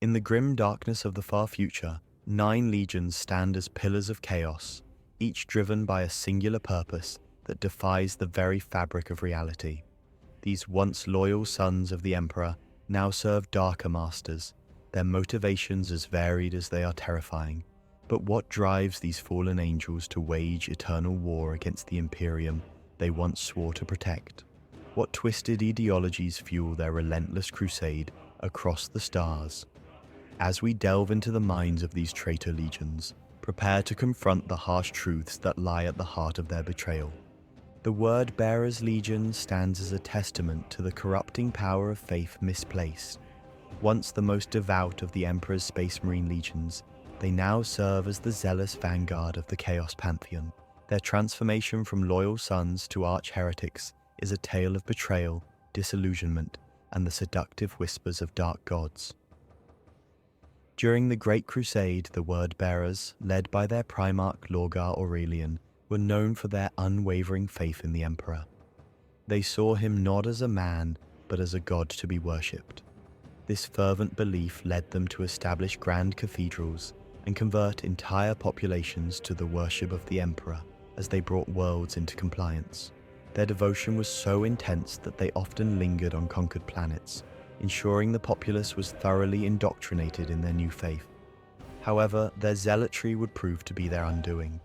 In the grim darkness of the far future, 9 legions stand as pillars of chaos, each driven by a singular purpose that defies the very fabric of reality. These once loyal sons of the Emperor now serve darker masters, their motivations as varied as they are terrifying. But what drives these fallen angels to wage eternal war against the Imperium they once swore to protect? What twisted ideologies fuel their relentless crusade across the stars? As we delve into the minds of these traitor legions, prepare to confront the harsh truths that lie at the heart of their betrayal. The Word-Bearers Legion stands as a testament to the corrupting power of faith misplaced. Once the most devout of the Emperor's Space Marine legions, they now serve as the zealous vanguard of the Chaos Pantheon. Their transformation from loyal sons to arch-heretics is a tale of betrayal, disillusionment, and the seductive whispers of dark gods. During the Great Crusade, the Word-Bearers, led by their Primarch Lorgar Aurelian, were known for their unwavering faith in the Emperor. They saw him not as a man, but as a god to be worshipped. This fervent belief led them to establish grand cathedrals and convert entire populations to the worship of the Emperor as they brought worlds into compliance. Their devotion was so intense that they often lingered on conquered planets, ensuring the populace was thoroughly indoctrinated in their new faith. However, their zealotry would prove to be their undoing.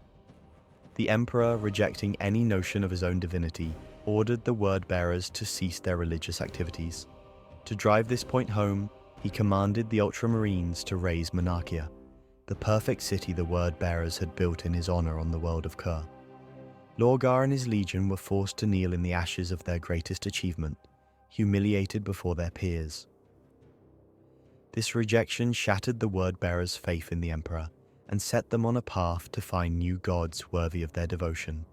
The Emperor, rejecting any notion of his own divinity, ordered the Word-Bearers to cease their religious activities. To drive this point home, he commanded the Ultramarines to raise Monarchia, the perfect city the Word-Bearers had built in his honor on the world of Kur. Lorgar and his legion were forced to kneel in the ashes of their greatest achievement, humiliated before their peers. This rejection shattered the Word-Bearers' faith in the Emperor and set them on a path to find new gods worthy of their devotion.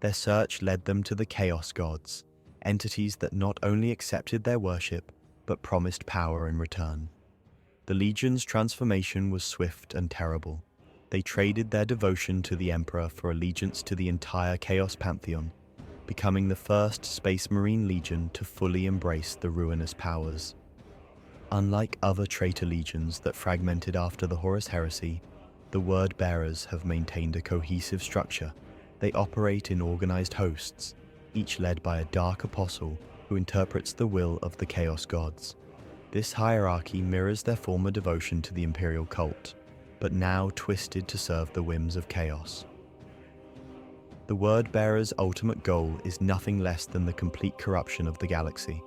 Their search led them to the Chaos Gods, entities that not only accepted their worship, but promised power in return. The Legion's transformation was swift and terrible. They traded their devotion to the Emperor for allegiance to the entire Chaos Pantheon, becoming the first Space Marine Legion to fully embrace the ruinous powers. Unlike other traitor legions that fragmented after the Horus Heresy, the Word-Bearers have maintained a cohesive structure. They operate in organized hosts, each led by a dark apostle who interprets the will of the Chaos Gods. This hierarchy mirrors their former devotion to the Imperial cult, but now twisted to serve the whims of chaos. The Word-Bearers' ultimate goal is nothing less than the complete corruption of the galaxy.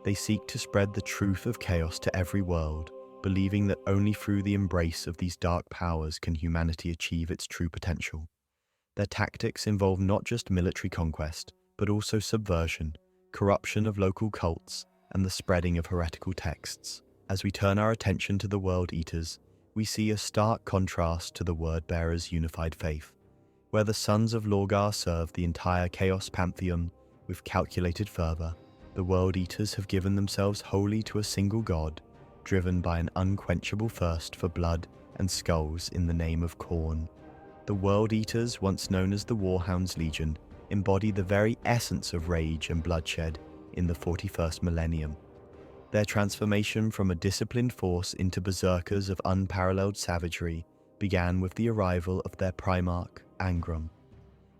They seek to spread the truth of chaos to every world, believing that only through the embrace of these dark powers can humanity achieve its true potential. Their tactics involve not just military conquest, but also subversion, corruption of local cults, and the spreading of heretical texts. As we turn our attention to the World Eaters, we see a stark contrast to the Word-Bearers' unified faith. Where the sons of Lorgar serve the entire Chaos Pantheon with calculated fervor, the World Eaters have given themselves wholly to a single god, driven by an unquenchable thirst for blood and skulls in the name of Khorne. The World Eaters, once known as the Warhounds Legion, embody the very essence of rage and bloodshed in the 41st Millennium. Their transformation from a disciplined force into berserkers of unparalleled savagery began with the arrival of their Primarch, Angrum.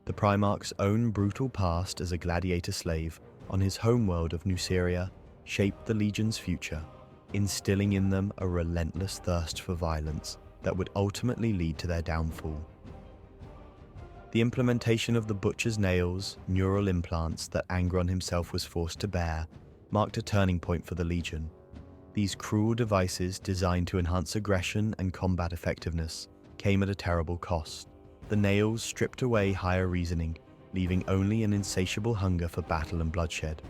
The Primarch's own brutal past as a gladiator slave on his homeworld of Nuceria shaped the Legion's future, instilling in them a relentless thirst for violence that would ultimately lead to their downfall. The implementation of the Butcher's Nails, neural implants that Angron himself was forced to bear, marked a turning point for the Legion. These cruel devices, designed to enhance aggression and combat effectiveness, came at a terrible cost. The nails stripped away higher reasoning, leaving only an insatiable hunger for battle and bloodshed.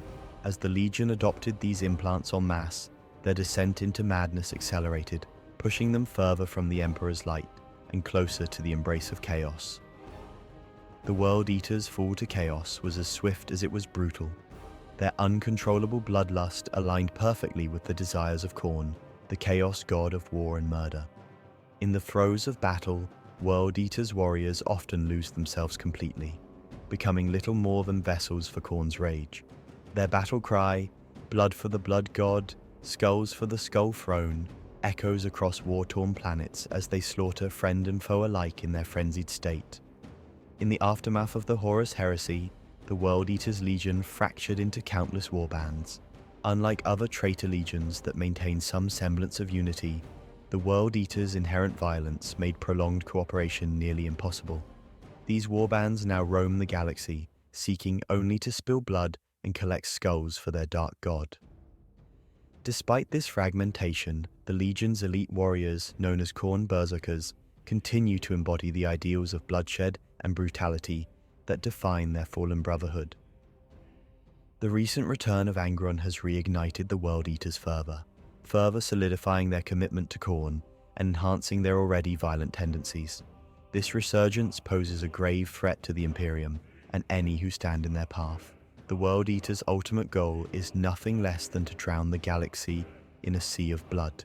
As the Legion adopted these implants en masse, their descent into madness accelerated, pushing them further from the Emperor's light and closer to the embrace of chaos. The World Eaters' fall to chaos was as swift as it was brutal. Their uncontrollable bloodlust aligned perfectly with the desires of Khorne, the chaos god of war and murder. In the throes of battle, World Eaters' warriors often lose themselves completely, becoming little more than vessels for Khorne's rage. Their battle cry, blood for the blood god, skulls for the skull throne, echoes across war-torn planets as they slaughter friend and foe alike in their frenzied state. In the aftermath of the Horus Heresy, the World Eaters Legion fractured into countless warbands. Unlike other traitor legions that maintain some semblance of unity, the World Eaters' inherent violence made prolonged cooperation nearly impossible. These warbands now roam the galaxy, seeking only to spill blood and collect skulls for their dark god. Despite this fragmentation, the Legion's elite warriors, known as Khorne Berserkers, continue to embody the ideals of bloodshed and brutality that define their fallen brotherhood. The recent return of Angron has reignited the World Eaters further solidifying their commitment to Khorne and enhancing their already violent tendencies. This resurgence poses a grave threat to the Imperium and any who stand in their path. The World Eaters' ultimate goal is nothing less than to drown the galaxy in a sea of blood,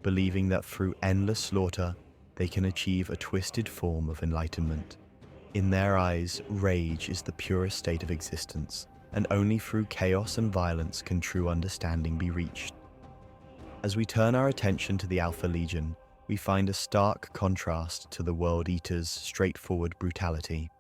believing that through endless slaughter, they can achieve a twisted form of enlightenment. In their eyes, rage is the purest state of existence, and only through chaos and violence can true understanding be reached. As we turn our attention to the Alpha Legion, we find a stark contrast to the World Eaters' straightforward brutality.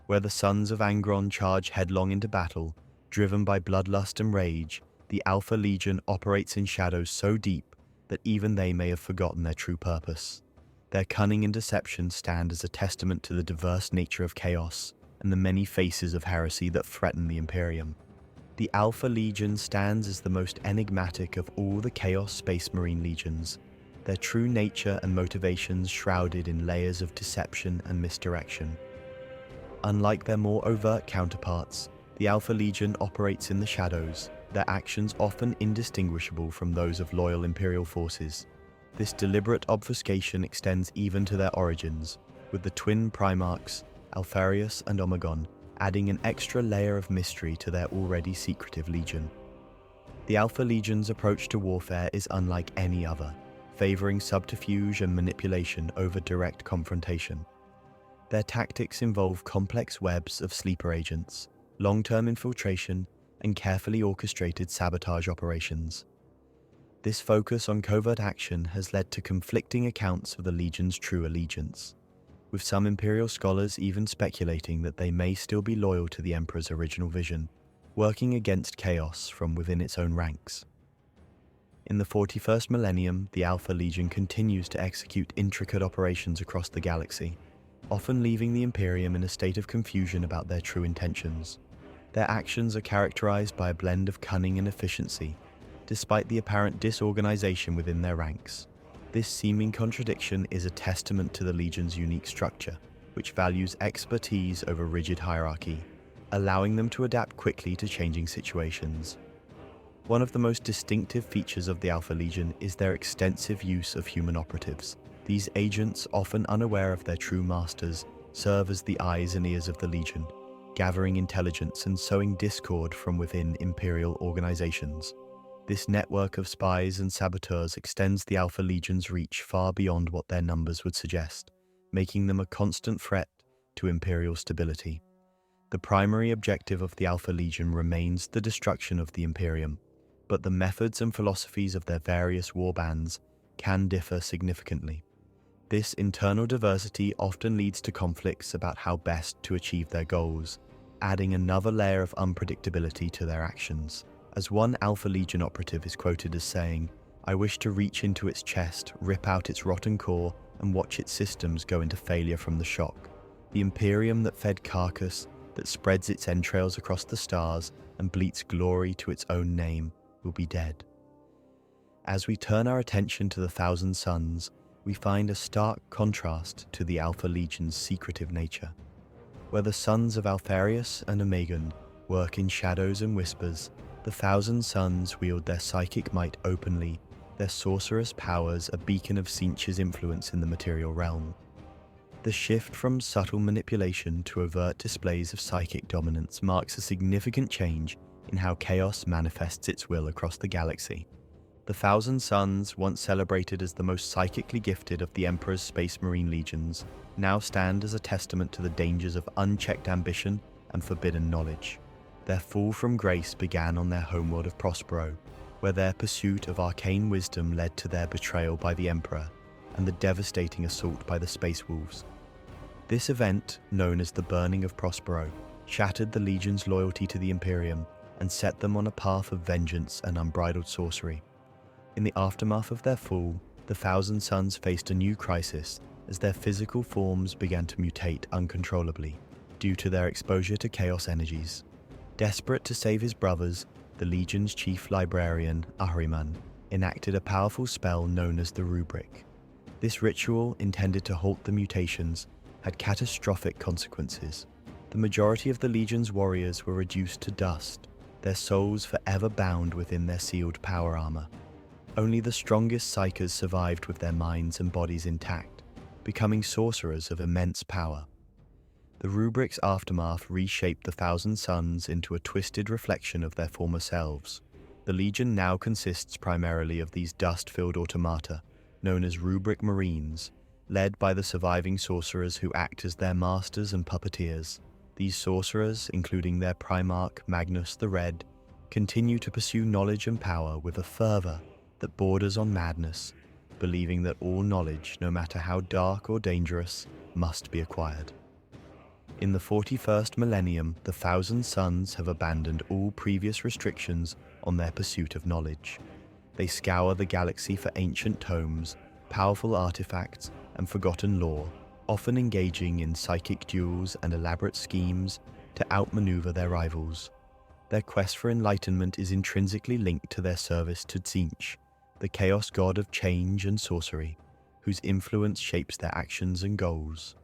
Where the sons of Angron charge headlong into battle, driven by bloodlust and rage, the Alpha Legion operates in shadows so deep that even they may have forgotten their true purpose. Their cunning and deception stand as a testament to the diverse nature of chaos and the many faces of heresy that threaten the Imperium. The Alpha Legion stands as the most enigmatic of all the Chaos Space Marine legions, their true nature and motivations shrouded in layers of deception and misdirection. Unlike their more overt counterparts, the Alpha Legion operates in the shadows, their actions often indistinguishable from those of loyal Imperial forces. This deliberate obfuscation extends even to their origins, with the twin Primarchs, Alpharius and Omegon, adding an extra layer of mystery to their already secretive legion. The Alpha Legion's approach to warfare is unlike any other, favoring subterfuge and manipulation over direct confrontation. Their tactics involve complex webs of sleeper agents, long-term infiltration, and carefully orchestrated sabotage operations. This focus on covert action has led to conflicting accounts of the Legion's true allegiance, with some Imperial scholars even speculating that they may still be loyal to the Emperor's original vision, working against chaos from within its own ranks. In the 41st Millennium, the Alpha Legion continues to execute intricate operations across the galaxy, often leaving the Imperium in a state of confusion about their true intentions. Their actions are characterized by a blend of cunning and efficiency, despite the apparent disorganization within their ranks. This seeming contradiction is a testament to the Legion's unique structure, which values expertise over rigid hierarchy, allowing them to adapt quickly to changing situations. One of the most distinctive features of the Alpha Legion is their extensive use of human operatives. These agents, often unaware of their true masters, serve as the eyes and ears of the Legion, gathering intelligence and sowing discord from within Imperial organizations. This network of spies and saboteurs extends the Alpha Legion's reach far beyond what their numbers would suggest, making them a constant threat to Imperial stability. The primary objective of the Alpha Legion remains the destruction of the Imperium, but the methods and philosophies of their various warbands can differ significantly. This internal diversity often leads to conflicts about how best to achieve their goals, adding another layer of unpredictability to their actions. As one Alpha Legion operative is quoted as saying, "I wish to reach into its chest, rip out its rotten core, and watch its systems go into failure from the shock. The Imperium that fed Carcass, that spreads its entrails across the stars and bleats glory to its own name, will be dead." As we turn our attention to the Thousand Suns, we find a stark contrast to the Alpha Legion's secretive nature. Where the sons of Alpharius and Omegon work in shadows and whispers, the Thousand Suns wield their psychic might openly, their sorcerous powers a beacon of Tzeentch's influence in the material realm. The shift from subtle manipulation to overt displays of psychic dominance marks a significant change in how chaos manifests its will across the galaxy. The Thousand Suns, once celebrated as the most psychically gifted of the Emperor's Space Marine legions, now stand as a testament to the dangers of unchecked ambition and forbidden knowledge. Their fall from grace began on their homeworld of Prospero, where their pursuit of arcane wisdom led to their betrayal by the Emperor and the devastating assault by the Space Wolves. This event, known as the Burning of Prospero, shattered the Legion's loyalty to the Imperium and set them on a path of vengeance and unbridled sorcery. In the aftermath of their fall, the Thousand Sons faced a new crisis as their physical forms began to mutate uncontrollably due to their exposure to chaos energies. Desperate to save his brothers, the Legion's chief librarian, Ahriman, enacted a powerful spell known as the Rubric. This ritual, intended to halt the mutations, had catastrophic consequences. The majority of the Legion's warriors were reduced to dust, their souls forever bound within their sealed power armor. Only the strongest psykers survived with their minds and bodies intact, becoming sorcerers of immense power. The Rubric's aftermath reshaped the Thousand Sons into a twisted reflection of their former selves. The Legion now consists primarily of these dust-filled automata, known as Rubric Marines, led by the surviving sorcerers who act as their masters and puppeteers. These sorcerers, including their Primarch Magnus the Red, continue to pursue knowledge and power with a fervor that borders on madness, believing that all knowledge, no matter how dark or dangerous, must be acquired. In the 41st Millennium, the Thousand Sons have abandoned all previous restrictions on their pursuit of knowledge. They scour the galaxy for ancient tomes, powerful artifacts, and forgotten lore, often engaging in psychic duels and elaborate schemes to outmaneuver their rivals. Their quest for enlightenment is intrinsically linked to their service to Tzeentch, the chaos god of change and sorcery, whose influence shapes their actions and goals.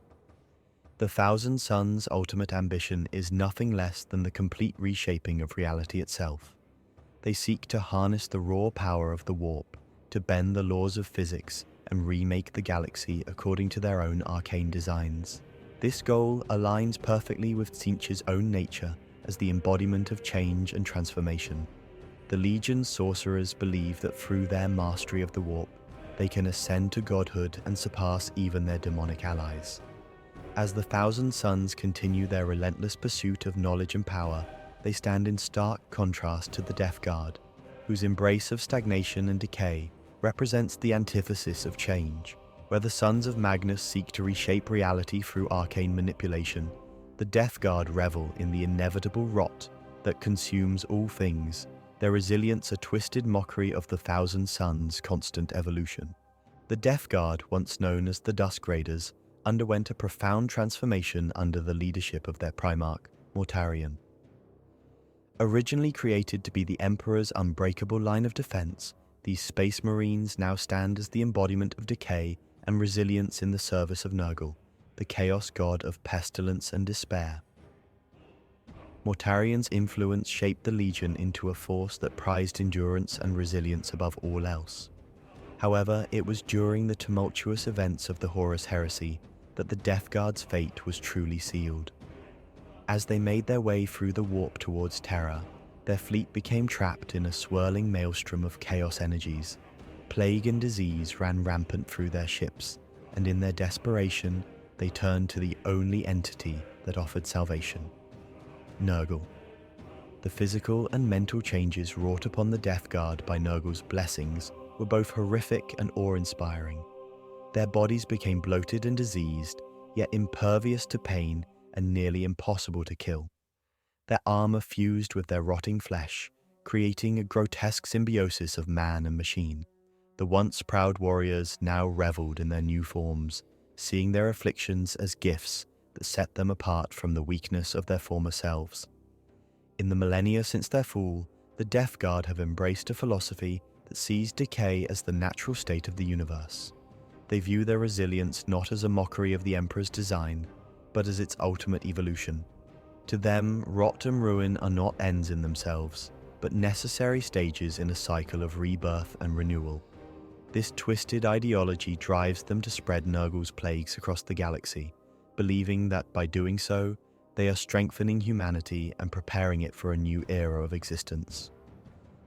The Thousand Sons' ultimate ambition is nothing less than the complete reshaping of reality itself. They seek to harness the raw power of the warp, to bend the laws of physics and remake the galaxy according to their own arcane designs. This goal aligns perfectly with Tzeentch's own nature as the embodiment of change and transformation. The Legion's sorcerers believe that through their mastery of the warp, they can ascend to godhood and surpass even their demonic allies. As the Thousand Sons continue their relentless pursuit of knowledge and power, they stand in stark contrast to the Death Guard, whose embrace of stagnation and decay represents the antithesis of change. Where the Sons of Magnus seek to reshape reality through arcane manipulation, the Death Guard revel in the inevitable rot that consumes all things, their resilience a twisted mockery of the Thousand Sons' constant evolution. The Death Guard, once known as the Dusk Raiders, underwent a profound transformation under the leadership of their Primarch, Mortarion. Originally created to be the Emperor's unbreakable line of defense, these Space Marines now stand as the embodiment of decay and resilience in the service of Nurgle, the chaos god of pestilence and despair. Mortarion's influence shaped the Legion into a force that prized endurance and resilience above all else. However, it was during the tumultuous events of the Horus Heresy that the Death Guard's fate was truly sealed. As they made their way through the warp towards Terra, their fleet became trapped in a swirling maelstrom of chaos energies. Plague and disease ran rampant through their ships, and in their desperation, they turned to the only entity that offered salvation: Nurgle. The physical and mental changes wrought upon the Death Guard by Nurgle's blessings were both horrific and awe-inspiring. Their bodies became bloated and diseased, yet impervious to pain and nearly impossible to kill. Their armor fused with their rotting flesh, creating a grotesque symbiosis of man and machine. The once proud warriors now reveled in their new forms, seeing their afflictions as gifts that set them apart from the weakness of their former selves. In the millennia since their fall, the Death Guard have embraced a philosophy that sees decay as the natural state of the universe. They view their resilience not as a mockery of the Emperor's design, but as its ultimate evolution. To them, rot and ruin are not ends in themselves, but necessary stages in a cycle of rebirth and renewal. This twisted ideology drives them to spread Nurgle's plagues across the galaxy, believing that by doing so, they are strengthening humanity and preparing it for a new era of existence.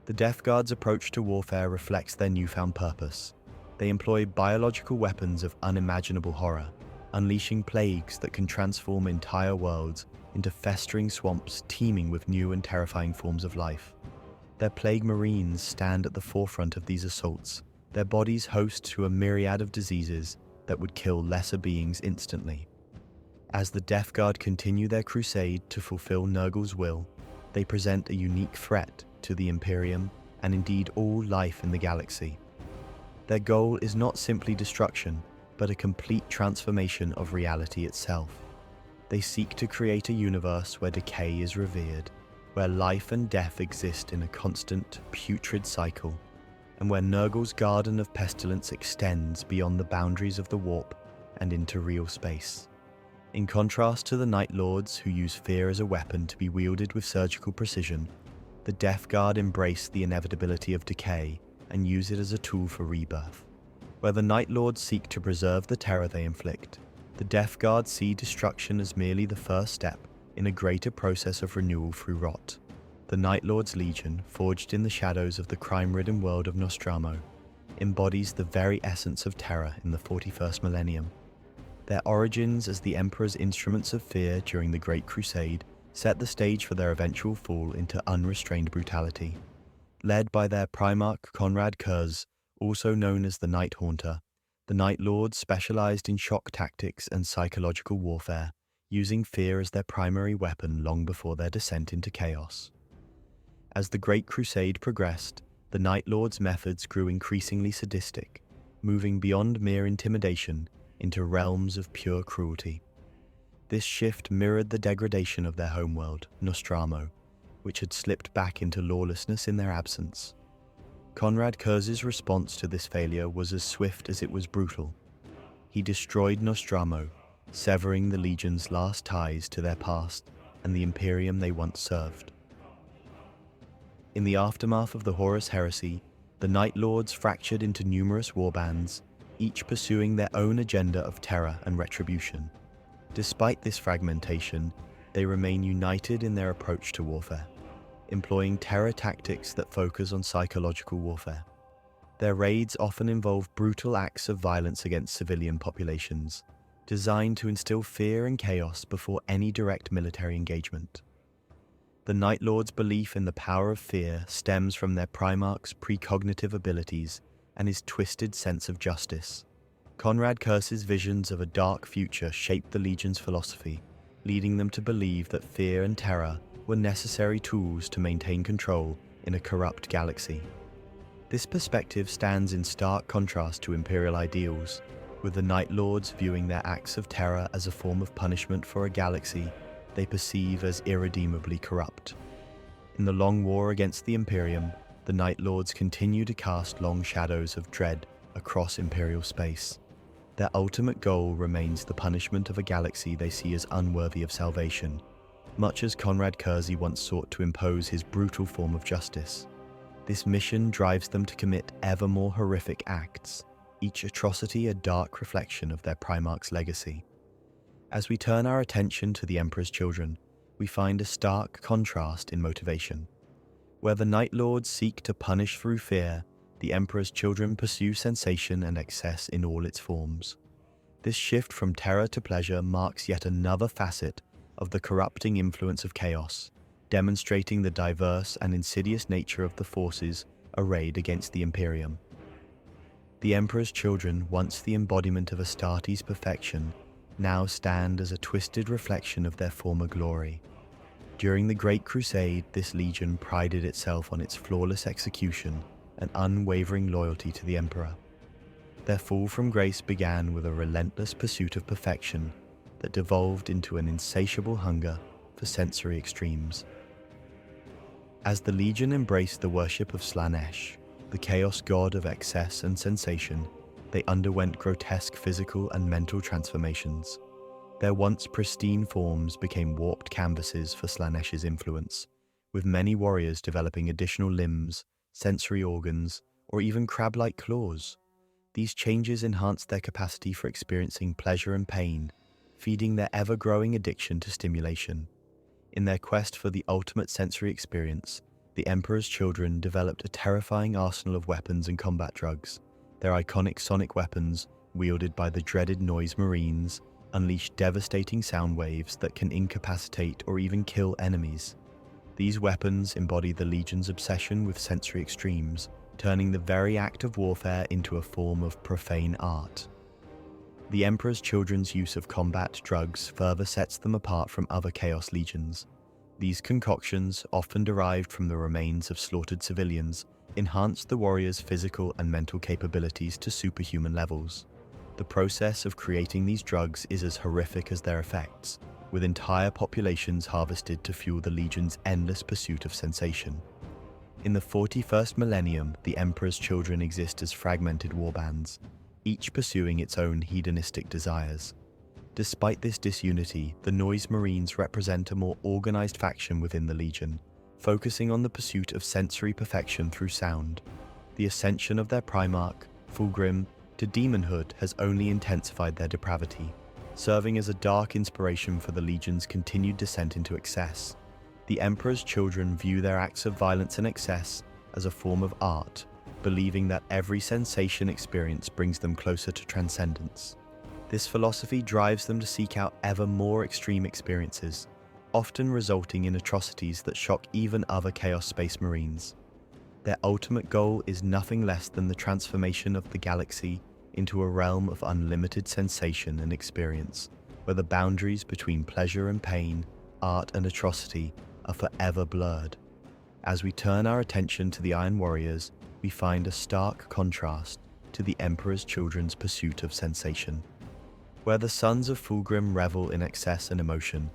The Death Guard's approach to warfare reflects their newfound purpose. They employ biological weapons of unimaginable horror, unleashing plagues that can transform entire worlds into festering swamps teeming with new and terrifying forms of life. Their plague marines stand at the forefront of these assaults, their bodies host to a myriad of diseases that would kill lesser beings instantly. As the Death Guard continue their crusade to fulfill Nurgle's will, they present a unique threat to the Imperium and indeed all life in the galaxy. Their goal is not simply destruction, but a complete transformation of reality itself. They seek to create a universe where decay is revered, where life and death exist in a constant, putrid cycle, and where Nurgle's garden of pestilence extends beyond the boundaries of the warp and into real space. In contrast to the Night Lords who use fear as a weapon to be wielded with surgical precision, the Death Guard embrace the inevitability of decay and use it as a tool for rebirth. Where the Night Lords seek to preserve the terror they inflict, the Death Guard see destruction as merely the first step in a greater process of renewal through rot. The Night Lord's Legion, forged in the shadows of the crime-ridden world of Nostromo, embodies the very essence of terror in the 41st millennium. Their origins as the Emperor's instruments of fear during the Great Crusade set the stage for their eventual fall into unrestrained brutality. Led by their Primarch Konrad Kurz, also known as the Night Haunter, the Night Lords specialized in shock tactics and psychological warfare, using fear as their primary weapon long before their descent into chaos. As the Great Crusade progressed, the Night Lords' methods grew increasingly sadistic, moving beyond mere intimidation into realms of pure cruelty. This shift mirrored the degradation of their homeworld, Nostromo, which had slipped back into lawlessness in their absence. Konrad Kurz's response to this failure was as swift as it was brutal. He destroyed Nostromo, severing the Legion's last ties to their past and the Imperium they once served. In the aftermath of the Horus Heresy, the Night Lords fractured into numerous warbands, each pursuing their own agenda of terror and retribution. Despite this fragmentation, they remain united in their approach to warfare, employing terror tactics that focus on psychological warfare. Their raids often involve brutal acts of violence against civilian populations, designed to instill fear and chaos before any direct military engagement. The Night Lords' belief in the power of fear stems from their Primarch's precognitive abilities and his twisted sense of justice. Konrad Kurz's visions of a dark future shaped the Legion's philosophy, leading them to believe that fear and terror were necessary tools to maintain control in a corrupt galaxy. This perspective stands in stark contrast to Imperial ideals, with the Night Lords viewing their acts of terror as a form of punishment for a galaxy they perceive as irredeemably corrupt. In the long war against the Imperium, the Night Lords continue to cast long shadows of dread across Imperial space. Their ultimate goal remains the punishment of a galaxy they see as unworthy of salvation, much as Konrad Kurz once sought to impose his brutal form of justice. This mission drives them to commit ever more horrific acts, each atrocity a dark reflection of their Primarch's legacy. As we turn our attention to the Emperor's children, we find a stark contrast in motivation. Where the Night Lords seek to punish through fear, the Emperor's children pursue sensation and excess in all its forms. This shift from terror to pleasure marks yet another facet of the corrupting influence of chaos, demonstrating the diverse and insidious nature of the forces arrayed against the Imperium. The Emperor's children, once the embodiment of Astartes' perfection, now stand as a twisted reflection of their former glory. During the Great Crusade, this legion prided itself on its flawless execution and unwavering loyalty to the Emperor. Their fall from grace began with a relentless pursuit of perfection that devolved into an insatiable hunger for sensory extremes. As the Legion embraced the worship of Slanesh, the chaos god of excess and sensation, they underwent grotesque physical and mental transformations. Their once pristine forms became warped canvases for Slanesh's influence, with many warriors developing additional limbs, sensory organs, or even crab-like claws. These changes enhanced their capacity for experiencing pleasure and pain, feeding their ever-growing addiction to stimulation. In their quest for the ultimate sensory experience, the Emperor's children developed a terrifying arsenal of weapons and combat drugs. Their iconic sonic weapons, wielded by the dreaded Noise Marines, unleash devastating sound waves that can incapacitate or even kill enemies. These weapons embody the Legion's obsession with sensory extremes, turning the very act of warfare into a form of profane art. The Emperor's children's use of combat drugs further sets them apart from other Chaos Legions. These concoctions, often derived from the remains of slaughtered civilians, enhance the warriors' physical and mental capabilities to superhuman levels. The process of creating these drugs is as horrific as their effects, with entire populations harvested to fuel the Legion's endless pursuit of sensation. In the 41st millennium, the Emperor's children exist as fragmented warbands, each pursuing its own hedonistic desires. Despite this disunity, the Noise Marines represent a more organized faction within the Legion, focusing on the pursuit of sensory perfection through sound. The ascension of their Primarch, Fulgrim, to demonhood has only intensified their depravity, serving as a dark inspiration for the Legion's continued descent into excess. The Emperor's children view their acts of violence and excess as a form of art, believing that every sensation experienced brings them closer to transcendence. This philosophy drives them to seek out ever more extreme experiences, often resulting in atrocities that shock even other Chaos Space Marines. Their ultimate goal is nothing less than the transformation of the galaxy into a realm of unlimited sensation and experience, where the boundaries between pleasure and pain, art and atrocity are forever blurred. As we turn our attention to the Iron Warriors, we find a stark contrast to the Emperor's children's pursuit of sensation. Where the sons of Fulgrim revel in excess and emotion,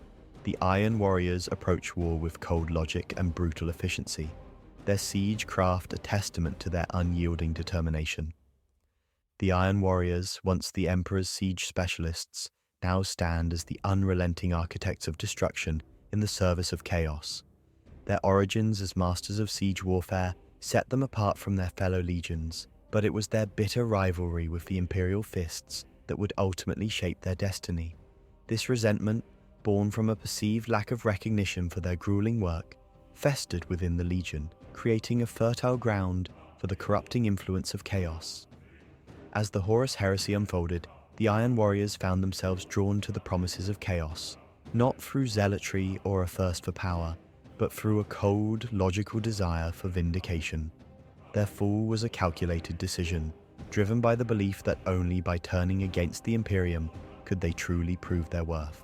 the Iron Warriors approach war with cold logic and brutal efficiency, their siege craft a testament to their unyielding determination. The Iron Warriors, once the Emperor's siege specialists, now stand as the unrelenting architects of destruction in the service of chaos. Their origins as masters of siege warfare set them apart from their fellow legions, but it was their bitter rivalry with the Imperial Fists that would ultimately shape their destiny. This resentment, born from a perceived lack of recognition for their grueling work, festered within the Legion, creating a fertile ground for the corrupting influence of chaos. As the Horus Heresy unfolded, the Iron Warriors found themselves drawn to the promises of chaos, not through zealotry or a thirst for power, but through a cold, logical desire for vindication. Their fall was a calculated decision, driven by the belief that only by turning against the Imperium could they truly prove their worth.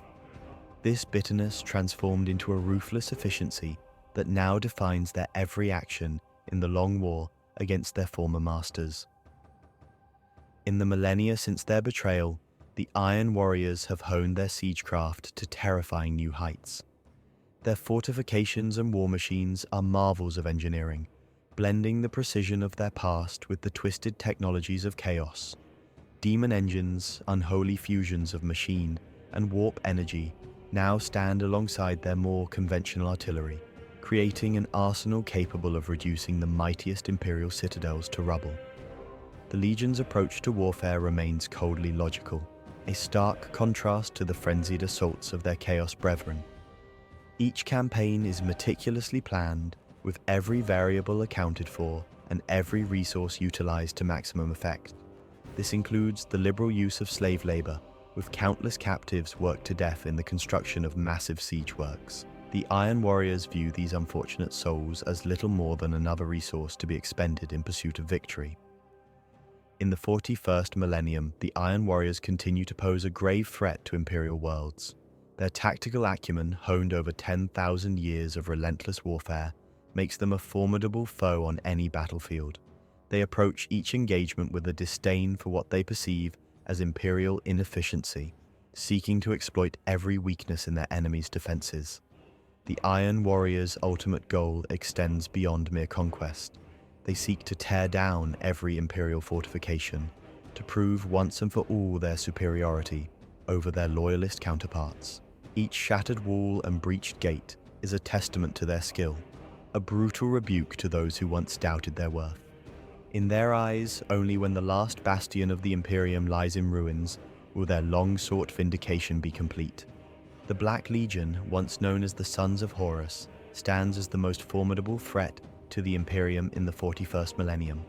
This bitterness transformed into a ruthless efficiency that now defines their every action in the long war against their former masters. In the millennia since their betrayal, the Iron Warriors have honed their siegecraft to terrifying new heights. Their fortifications and war machines are marvels of engineering, blending the precision of their past with the twisted technologies of chaos. Demon engines, unholy fusions of machine and warp energy, now stand alongside their more conventional artillery, creating an arsenal capable of reducing the mightiest Imperial citadels to rubble. The Legion's approach to warfare remains coldly logical, a stark contrast to the frenzied assaults of their Chaos brethren. Each campaign is meticulously planned, with every variable accounted for and every resource utilized to maximum effect. This includes the liberal use of slave labor, with countless captives worked to death in the construction of massive siege works. The Iron Warriors view these unfortunate souls as little more than another resource to be expended in pursuit of victory. In the 41st millennium, the Iron Warriors continue to pose a grave threat to Imperial worlds. Their tactical acumen, honed over 10,000 years of relentless warfare, makes them a formidable foe on any battlefield. They approach each engagement with a disdain for what they perceive as Imperial inefficiency, seeking to exploit every weakness in their enemy's defenses. The Iron Warriors' ultimate goal extends beyond mere conquest. They seek to tear down every Imperial fortification, to prove once and for all their superiority over their loyalist counterparts. Each shattered wall and breached gate is a testament to their skill, a brutal rebuke to those who once doubted their worth. In their eyes, only when the last bastion of the Imperium lies in ruins will their long-sought vindication be complete. The Black Legion, once known as the Sons of Horus, stands as the most formidable threat to the Imperium in the 41st millennium.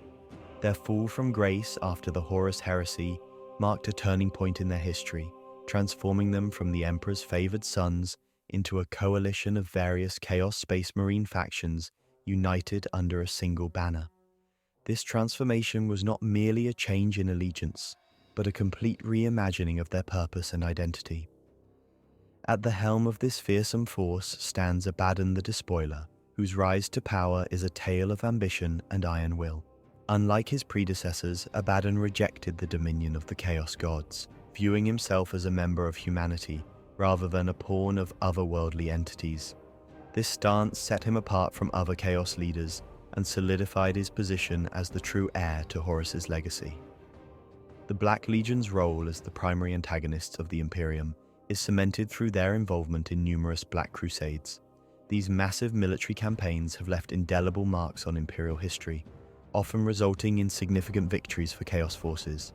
Their fall from grace after the Horus Heresy marked a turning point in their history, transforming them from the Emperor's favored sons into a coalition of various Chaos Space Marine factions united under a single banner. This transformation was not merely a change in allegiance, but a complete reimagining of their purpose and identity. At the helm of this fearsome force stands Abaddon the Despoiler, whose rise to power is a tale of ambition and iron will. Unlike his predecessors, Abaddon rejected the dominion of the Chaos Gods, viewing himself as a member of humanity rather than a pawn of otherworldly entities. This stance set him apart from other Chaos leaders and solidified his position as the true heir to Horus's legacy. The Black Legion's role as the primary antagonists of the Imperium is cemented through their involvement in numerous Black Crusades. These massive military campaigns have left indelible marks on Imperial history, often resulting in significant victories for Chaos forces.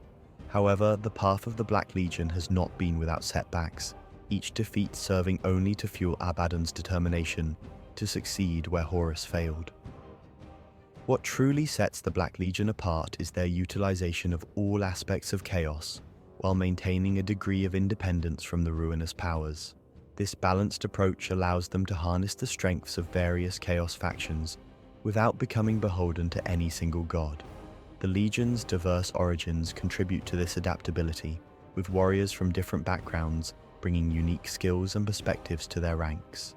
However, the path of the Black Legion has not been without setbacks, each defeat serving only to fuel Abaddon's determination to succeed where Horus failed. What truly sets the Black Legion apart is their utilization of all aspects of chaos, while maintaining a degree of independence from the ruinous powers. This balanced approach allows them to harness the strengths of various Chaos factions without becoming beholden to any single god. The Legion's diverse origins contribute to this adaptability, with warriors from different backgrounds bringing unique skills and perspectives to their ranks.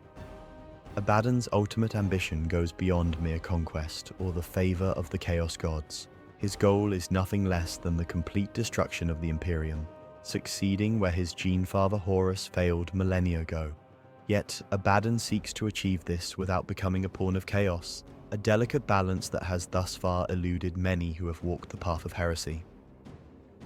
Abaddon's ultimate ambition goes beyond mere conquest or the favor of the Chaos Gods. His goal is nothing less than the complete destruction of the Imperium, succeeding where his gene-father Horus failed millennia ago. Yet, Abaddon seeks to achieve this without becoming a pawn of chaos, a delicate balance that has thus far eluded many who have walked the path of heresy.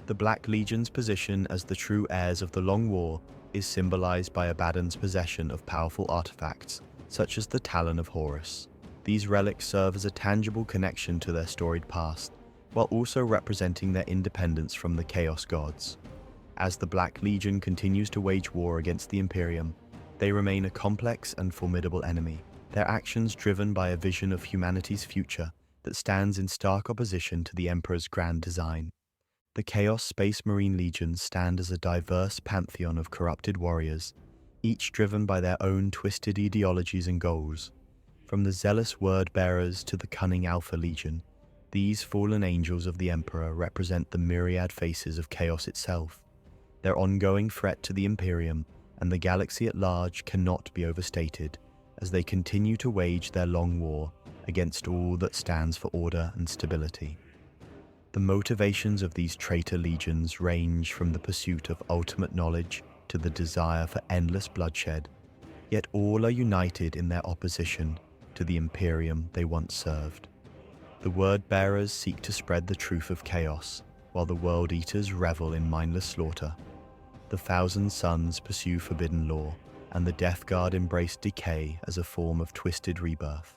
The Black Legion's position as the true heirs of the Long War is symbolized by Abaddon's possession of powerful artifacts, such as the Talon of Horus. These relics serve as a tangible connection to their storied past, while also representing their independence from the Chaos Gods. As the Black Legion continues to wage war against the Imperium, they remain a complex and formidable enemy, their actions driven by a vision of humanity's future that stands in stark opposition to the Emperor's grand design. The Chaos Space Marine Legions stand as a diverse pantheon of corrupted warriors, each driven by their own twisted ideologies and goals. From the zealous word-bearers to the cunning Alpha Legion, these fallen angels of the Emperor represent the myriad faces of chaos itself. Their ongoing threat to the Imperium and the galaxy at large cannot be overstated, as they continue to wage their long war against all that stands for order and stability. The motivations of these traitor legions range from the pursuit of ultimate knowledge to the desire for endless bloodshed, yet all are united in their opposition to the Imperium they once served. The word-bearers seek to spread the truth of chaos, while the world-eaters revel in mindless slaughter. The Thousand Sons pursue forbidden law, and the Death Guard embrace decay as a form of twisted rebirth.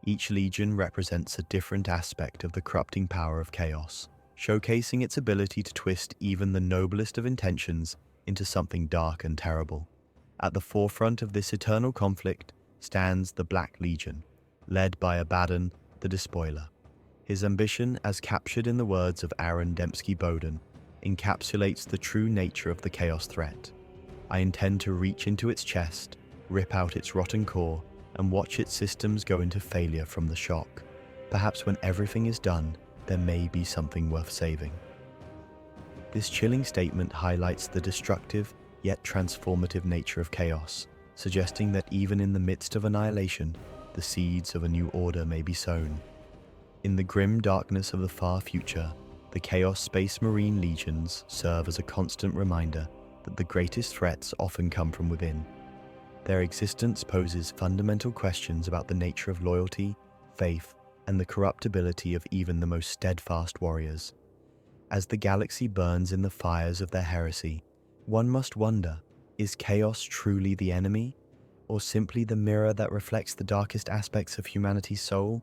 Each legion represents a different aspect of the corrupting power of chaos, showcasing its ability to twist even the noblest of intentions into something dark and terrible. At the forefront of this eternal conflict stands the Black Legion, led by Abaddon the Despoiler. His ambition, as captured in the words of Aaron Dembski-Bowden, encapsulates the true nature of the chaos threat. I intend to reach into its chest, rip out its rotten core, and watch its systems go into failure from the shock. Perhaps when everything is done, there may be something worth saving. This chilling statement highlights the destructive yet transformative nature of chaos, suggesting that even in the midst of annihilation, the seeds of a new order may be sown. In the grim darkness of the far future, the Chaos Space Marine Legions serve as a constant reminder that the greatest threats often come from within. Their existence poses fundamental questions about the nature of loyalty, faith, and the corruptibility of even the most steadfast warriors. As the galaxy burns in the fires of their heresy, one must wonder, is chaos truly the enemy, or simply the mirror that reflects the darkest aspects of humanity's soul?